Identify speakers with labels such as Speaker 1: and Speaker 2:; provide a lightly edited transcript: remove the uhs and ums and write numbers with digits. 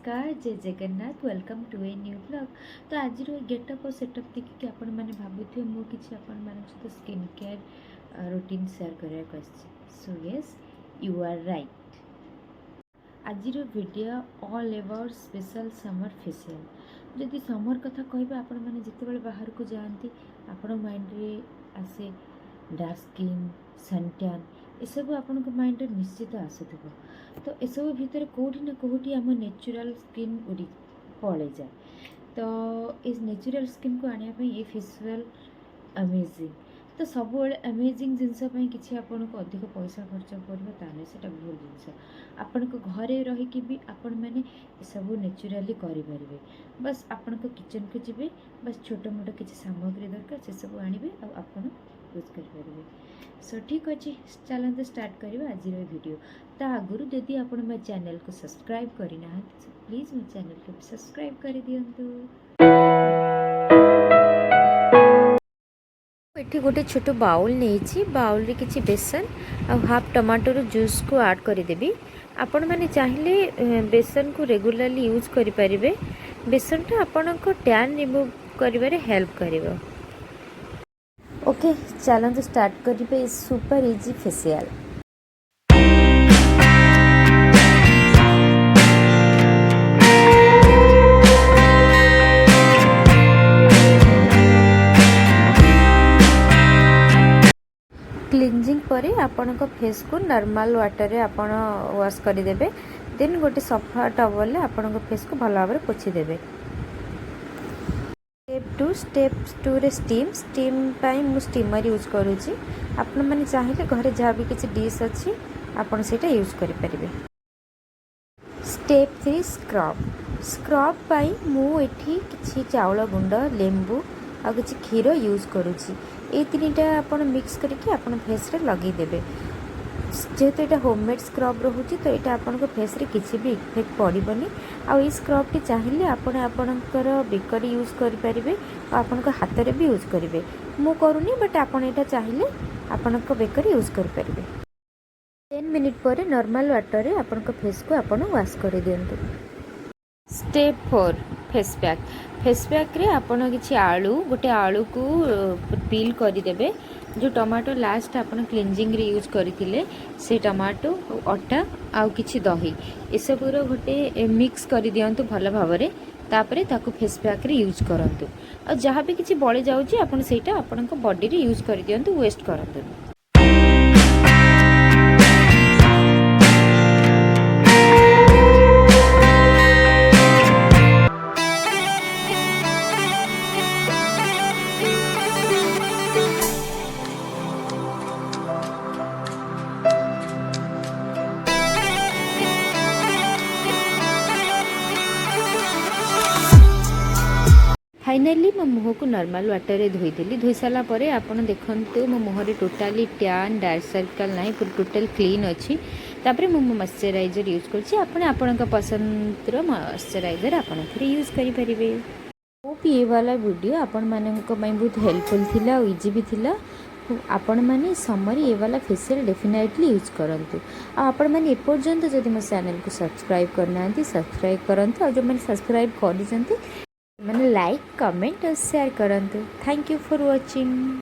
Speaker 1: नमस्कार जय Jagannath welcome to a new blog. तो आज गेटअप और सेटअप देखिए आपण मैंने भावुथे मु किसी आपण मान सहित स्किन केयर रूटीन शेयर करने so yes you are right. आज video all about special summer facial. जदि समर कथा कहबे आपण मैंने जिते बाहर को जाती आपण माइंड रे आसे डार्क स्किन सनटैन एसबू आपण माइंड निश्चित आसुव। तो एसबू भितर कौटी ना कौटी आम नेचुरल स्किन उड़ी पड़े जाए। तो इस नेचुरल स्किन को आने ये फेशियल अमेजिंग। तो सब अमेजिंग जिनसपाई किसी आपन को अधिक पैसा खर्च कर से भूल जिन आपण को घरे रहीकि भी आपण मैंने सब नेचुराली करें। बस आपण को किचन को जी बस छोट मोट किसी सामग्री दरकार से सब आने आपड़ यूज करें। सो ठीक अच्छे चलते स्टार्ट करवा आज वीडियो। ता आगुरी जदि आपण मो चैनल को सब्सक्राइब करना प्लीज मो चैनल को सब्सक्राइब कर दिंतु। ये गोटे छोट बाउल नहीं बाउल रे किछि बेसन और हाफ टमाटर जूस को ऐड करदेवी। आपण मैंने चाहिए बेसन को रेगुलरली यूज करें। बेसनटा आपण को टैन रिमूव कर हेल्प करिवो। ओके चलते स्टार्ट करें सुपर इजी फेशियल। क्लींजिंग परे आपण को फेस को नॉर्मल वाटर रे आपण वॉश करदेवे। देन गोटे सफा टॉवल ले आपण को फेस को भल भाव में पोछि देबे। स्टेप टू रे स्टीम पाई मु स्टीमर यूज करूची। आपण माने चाहिए घरे जहाँ भी किसी डिश अच्छी आपण सेटा यूज करि परिबे। स्टेप 3 स्क्रब पाई मु एठी किछि चावल गुंड लेंबू आ किछि क्षीर यूज करूची। ए तीनटा आपण मिक्स करके आपण फेस रे लगे देबे। जेहेतु यहाँ होममेड स्क्रब रोचे तो यहाँ आपन को फेस रे किसी भी इफेक्ट पड़ोनी। आई स्क्रब टी चाहिए आपणकर बेकर यूज करें आपन को हाथ में भी यूज करेंगे। मु करूनी बट आपन यहाँ चाहिए आपन को बेकर यूज करें। 10 मिनिट पर नॉर्मल वाटर रे आपन को फेस को आपन वॉश कर दिंतु। स्टेप 4 फेस पैक रे आपन किछि आलू गोटे आलू को पील करदेवे। जो टमाटो लास्ट आपन क्लींजिंग रे यूज करथिले से टमाटो अटा आउ किछि दही एसबूर गोटे मिक्स कर दियंतु भल भाव में। तापरे ताकू फेस पैक रे यूज करंतु। आ जहाँ भी किछि बळी जाउची आपन सेटा आपन को बॉडी रे यूज कर दियंतु वेस्ट करंतु। फाइनली मो मुह को नॉर्मल वाटर रे धोई सारा परे आपन देखंतु मो मुहरे टोटाली टैन डार्क सर्कल नहीं पूरा टोटल क्लीन अच्छी। तापरे मो मॉइस्चराइजर यूज करछि। आपन आपन का पसंद रो मॉइस्चराइजर आपन थरे यूज करि परिबे। होप ये वाला वीडियो आपण मानन को बहुत हेल्पफुल थिला और इजी भी थिला। आपण माने समर ये वाला फेशियल डेफिनेटली यूज करंतु। आपण माने एपर्यंत जदि मो चैनल को सब्सक्राइब करना सब्सक्राइब करंतु और जो मैंने सब्सक्राइब कर मैंने लाइक कमेंट और शेयर करंतु। Thank you for watching.